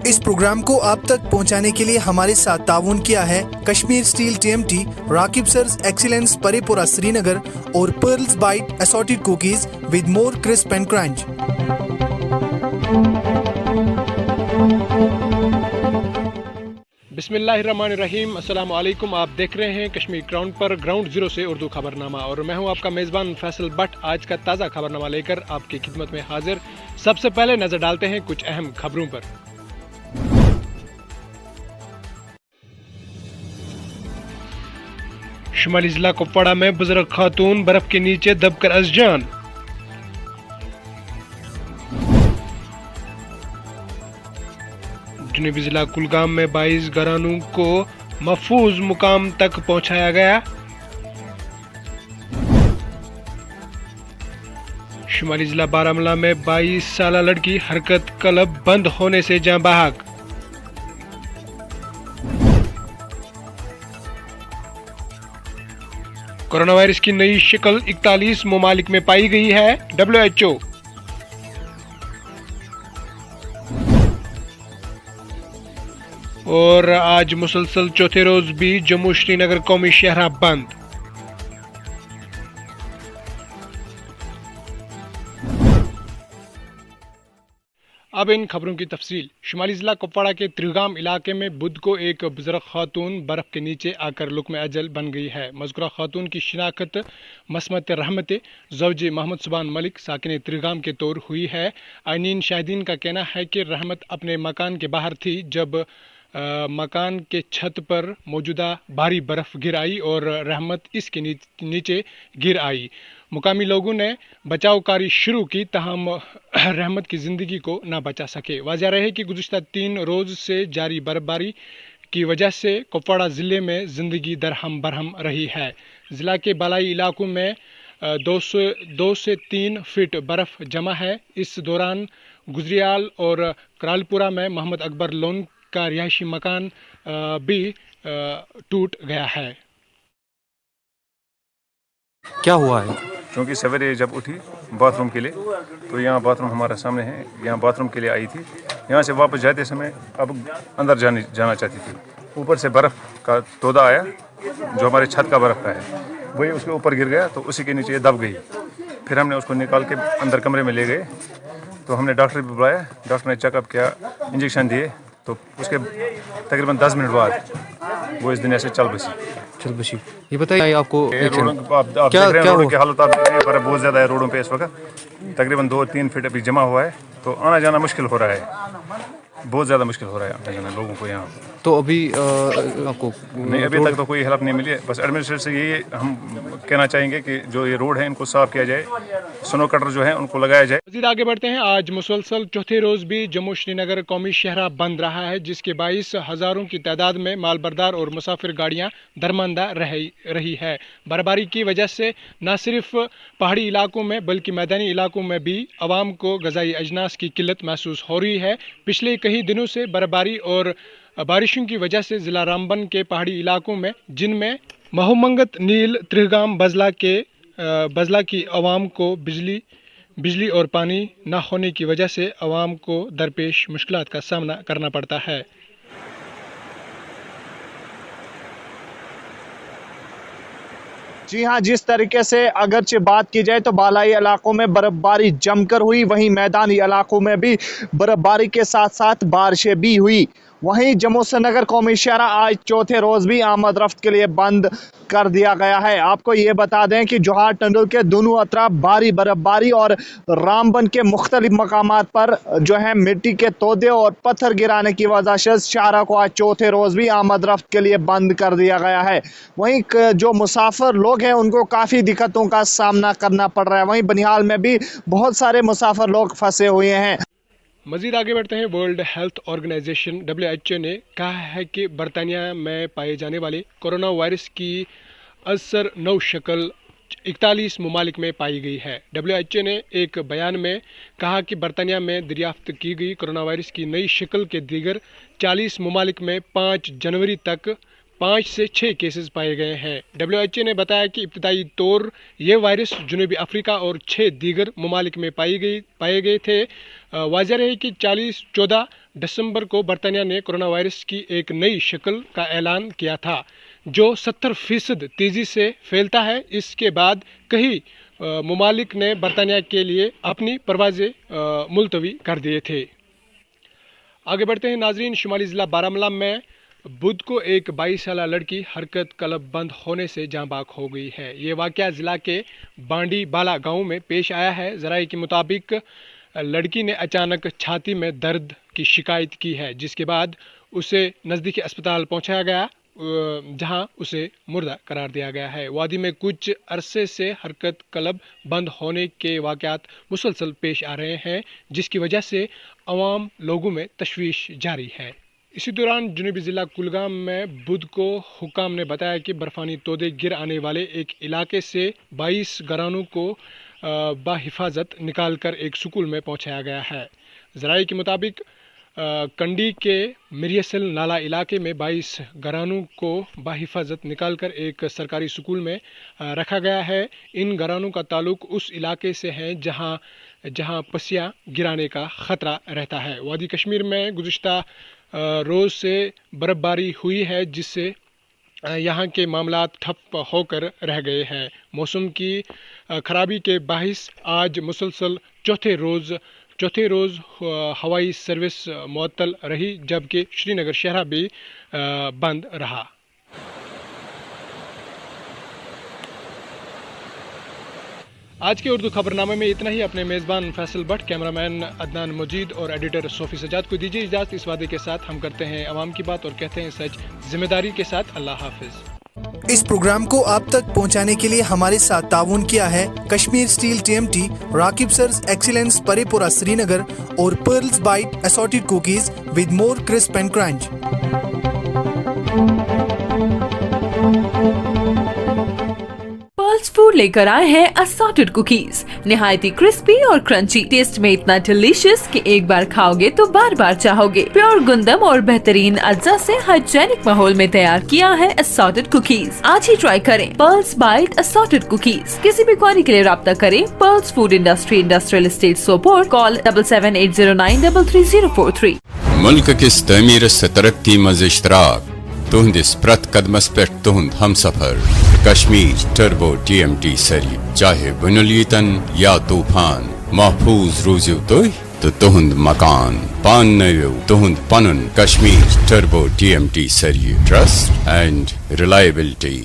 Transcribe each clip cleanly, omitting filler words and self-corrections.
इस प्रोग्राम को आप तक पहुंचाने के लिए हमारे साथ ताउन किया है कश्मीर स्टील TMT, राकिब सर्स एक्सीलेंस परेपुरा श्रीनगर और Pearls bite assorted cookies with more crisp and crunch. बिस्मिल्लाहिर्रहमानिर्रहीम, अस्सलाम वालेकुम। आप देख रहे हैं कश्मीर ग्राउंड पर ग्राउंड जीरो से उर्दू खबरनामा और मैं हूं आपका मेज़बान फैसल भट्ट। आज का ताज़ा खबरनामा लेकर आपकी खिदमत में हाजिर। सबसे पहले नज़र डालते हैं कुछ अहम खबरों पर। शुमाली जिला कुपवाड़ा में बुजुर्ग खातून बर्फ के नीचे दबकर अज़जान। जनूबी जिला कुलगाम में 22 घरानों को महफूज मुकाम तक पहुंचाया गया। शुमाली जिला बारामूला में 22 साल लड़की हरकत क्लब बंद होने से जान बहक। कोरोना वायरस की नई शक्ल 41 ममालिक में पाई गई है। WHO। और आज मुसलसल चौथे रोज भी जम्मू श्रीनगर कौमी शहरा बंद। अब इन खबरों की तफसील। शुमाली जिला कुपवाड़ा के त्रिगाम इलाके में बुध को एक बुजुर्ग खातून बर्फ के नीचे आकर लुक्म अजल बन गई है। मज़कूरा खातून की शिनाख्त मसमत रहमत ज़ौज मोहम्मद सुबान मलिक साकिन त्रिगाम के तौर हुई है। आइनीन शाहिदीन का कहना है कि रहमत अपने मकान के बाहर थी जब मकान के छत पर मौजूदा भारी बर्फ़ गिर आई और रहमत इसके नीचे गिर आई। मुकामी लोगों ने बचावकारी शुरू की, ताहम रहमत की ज़िंदगी को ना बचा सके। वाज़ह रहे कि गुज़िश्ता 3 रोज़ से जारी बर्फबारी की वजह से कुपवाड़ा ज़िले में ज़िंदगी दरहम बरहम रही है। ज़िला के बालाई इलाकों में 2 से 3 फीट बर्फ़ जमा है। इस दौरान गुजरियाल और करालपुरा में मोहम्मद अकबर लोन का रिहायशी मकान भी टूट गया है। क्या हुआ है? क्योंकि सवेरे जब उठी बाथरूम के लिए तो यहाँ बाथरूम हमारे सामने है, यहाँ बाथरूम के लिए आई थी। यहाँ से वापस जाते समय अब अंदर जाना चाहती थी। ऊपर से बर्फ़ का तोदा आया जो हमारे छत का बर्फ़ का है, वही उसके ऊपर गिर गया तो उसी के नीचे दब गई। फिर हमने उसको निकाल के अंदर कमरे में ले गए तो हमने डॉक्टर भी बुलाया। डॉक्टर ने चेकअप किया, इंजेक्शन दिए, तो उसके तकरीबन 10 मिनट बाद वो इस दुनिया से चल बसी। ये बताइए आपको आप देख रहे हैं रोडों की हालत, आप देख रहे हैं बर्फ बहुत ज़्यादा है रोडों पे इस वक्त। तकरीबन 2-3 फीट अभी जमा हुआ है तो आना जाना मुश्किल हो रहा है, बहुत ज़्यादा मुश्किल हो रहा है आना जाना लोगों को यहाँ। तो अभी आपको नहीं, अभी तक तो कोई हेल्प नहीं मिली है। बस एडमिनिस्ट्रेशन से यही हम कहना चाहेंगे कि जो ये रोड है इनको साफ किया जाए, स्नो कटर जो है उनको लगाया जाए। मज़ीद आगे बढ़ते हैं। आज मुसलसल चौथे रोज़ भी जम्मू श्रीनगर कौमी शहरा बंद रहा है, जिसके 22 हज़ारों की तादाद में मालबरदार और मुसाफिर गाड़ियाँ दरमंदा रही है। बर्फबारी की वजह से न सिर्फ पहाड़ी इलाकों में बल्कि मैदानी इलाकों में भी आवाम को ग़िज़ाई अजनास की किल्लत महसूस हो रही है। पिछले कई दिनों से बर्फबारी और बारिशों की वजह से ज़िला रामबन के पहाड़ी इलाकों में, जिनमें महमंगत, नील, त्रिगाम, बजला की आवाम को बिजली और पानी न होने की वजह से आवाम को दरपेश मुश्किलात का सामना करना पड़ता है। जी हाँ, जिस तरीके से अगरचे बात की जाए तो बालाई इलाकों में बर्फबारी जमकर हुई, वहीं मैदानी इलाकों में भी बर्फबारी के साथ साथ बारिशें भी हुई। वहीं जम्मू श्रीनगर कौमी शहरा आज चौथे रोज भी आमद रफ्त के लिए बंद कर दिया गया है। आपको ये बता दें कि जोहार टनल के दोनों अतराफ भारी बर्फबारी और रामबन के मुख्तलिफ मकामात पर जो है मिट्टी के तोदे और पत्थर गिराने की वजह से शहरा को आज चौथे रोज भी आमद रफ्त के लिए बंद कर दिया गया है। वहीं जो मुसाफिर लोग हैं उनको काफ़ी दिक्कतों का सामना करना पड़ रहा है। वहीं बनिहाल में भी बहुत सारे मुसाफिर लोग फंसे हुए हैं। मज़ीद आगे बढ़ते हैं। वर्ल्ड हेल्थ ऑर्गेनाइजेशन WHO ने कहा है कि बरतानिया में पाए जाने वाले कोरोना वायरस की असर नौ शक्ल 41 ममालिक में पाई गई है। WHO ने एक बयान में कहा कि बरतानिया में दरियाफ्त की गई कोरोना वायरस की नई शक्ल के दीगर 40 ममालिक में 5 जनवरी तक 5 से 6 केसेस पाए गए हैं। WHO ने बताया कि इब्तदाई तौर ये वायरस जनूबी अफ्रीका और 6 दीगर ममालिक में पाए गए थे। वाज़ह है कि 14 दिसंबर को बरतानिया ने कोरोना वायरस की एक नई शक्ल का ऐलान किया था जो 70% तेज़ी से फैलता है। इसके बाद कई ममालिक ने बरतानिया के लिए अपनी परवाज़ें मुलतवी कर दिए थे। आगे बढ़ते हैं नाजरीन, शुमाली ज़िला बारामूला में बुध को एक 22 साला लड़की हरकत क्लब बंद होने से जाँ बाक हो गई है। ये वाक़या ज़िला के बांडी बाला गांव में पेश आया है। ज़राए के मुताबिक लड़की ने अचानक छाती में दर्द की शिकायत की है, जिसके बाद उसे नज़दीकी अस्पताल पहुंचाया गया जहां उसे मुर्दा करार दिया गया है। वादी में कुछ अरसे से हरकत क्लब बंद होने के वाक़यात मुसलसल पेश आ रहे हैं, जिसकी वजह से अवाम लोगों में तशवीश जारी है। इसी दौरान जुनूबी ज़िला कुलगाम में बुध को हुकाम ने बताया कि बर्फ़ानी तोदे गिर आने वाले एक इलाके से 22 घरानों को बाहिफाजत निकाल कर एक स्कूल में पहुंचाया गया है। ज़राए के मुताबिक कंडी के मिरियसल नाला इलाके में 22 घरानों को बाहिफाजत निकाल कर एक सरकारी स्कूल में रखा गया है। इन घरानों का ताल्लुक उस इलाके से है जहां पसियां गिराने का ख़तरा रहता है। वादी कश्मीर में गुज़िश्ता रोज़ से बर्फ़बारी हुई है, जिससे यहाँ के मामलात ठप होकर रह गए हैं। मौसम की खराबी के बाहिस आज मुसलसल चौथे रोज़ हवाई सर्विस मुअत्तल रही, जबकि श्रीनगर शहर भी बंद रहा। आज के उर्दू खबरनामे में इतना ही। अपने मेज़बान फैसल भट्ट, कैमरामैन अदनान मजीद और एडिटर सोफ़ी सजाद को दीजिए इजाज़त इस वादे के साथ हम करते हैं अवाम की बात और कहते हैं सच जिम्मेदारी के साथ। अल्लाह हाफिज़। इस प्रोग्राम को आप तक पहुंचाने के लिए हमारे साथ ताउन किया है कश्मीर स्टील TMT, राकिब सर्स एक्सीलेंस परेपुरा श्रीनगर और Pearls bite assorted cookies with more crisp and crunch. Pearls food लेकर आए हैं असॉर्टेड कुकीज, निहायती क्रिस्पी और क्रंची, टेस्ट में इतना डिलीशियस कि एक बार खाओगे तो बार बार चाहोगे। प्योर गुंदम और बेहतरीन अज्जा से हाइजेनिक माहौल में तैयार किया है असॉर्टेड कुकीज। आज ही ट्राई करें पर्ल्स बाइट असॉर्टेड कुकीज। किसी भी क्वारी के लिए राब्ता करें pearls food industry, industrial estate Sopore, call 7780903043। मुल्क किस तमीर से तरक्की मज इश्तराक तुहंदिस प्रत कदमस पे तुहंद हम सफर कश्मीर टर्बो TMT सरी, चाहे बुनुलीतन या तूफान महफूज रूजू तो तुहंद मकान पान नयो तुहंद पनुन कश्मीर टर्बो TMT सरी, trust and reliability.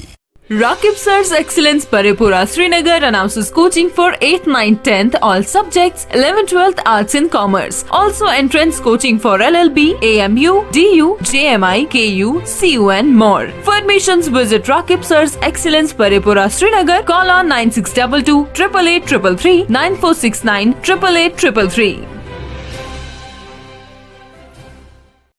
Rakib Sir's Excellence Paripura Srinagar announces coaching for 8th, 9th, 10th all subjects, 11th, 12th Arts and Commerce. Also entrance coaching for LLB, AMU, DU, JMI, KU, CU and more. For admissions visit Rakib Sir's Excellence Paripura Srinagar. Call on 9622 888 333 9469 888 333.